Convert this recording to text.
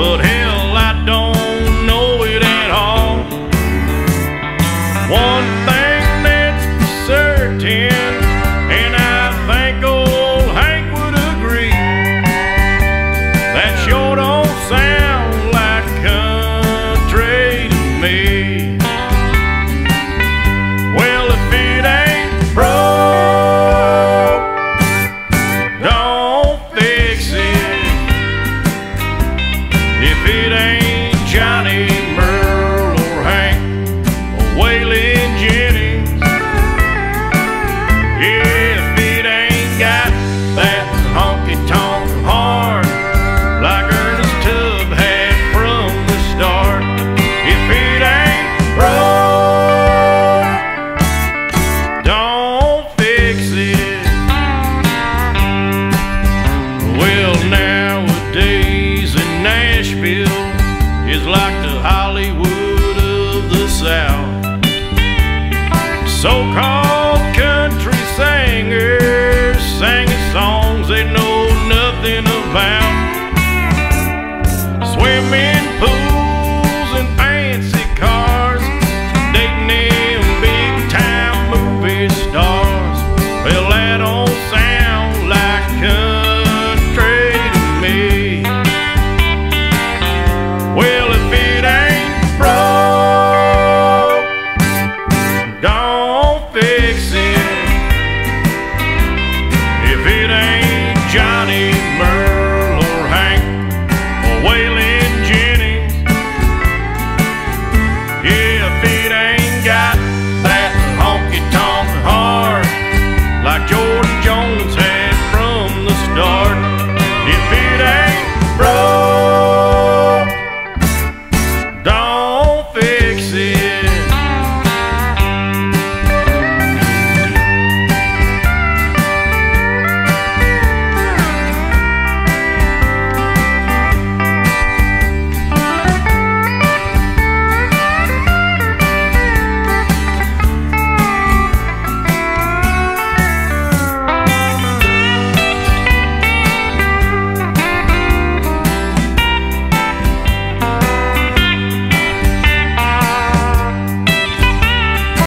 but hell, I don't know it at all. One thing that's for certain, and I think old Hank would agree, that sure don't sound like country to me. Well, if it ain't broke, don't fix it. If it ain't Johnny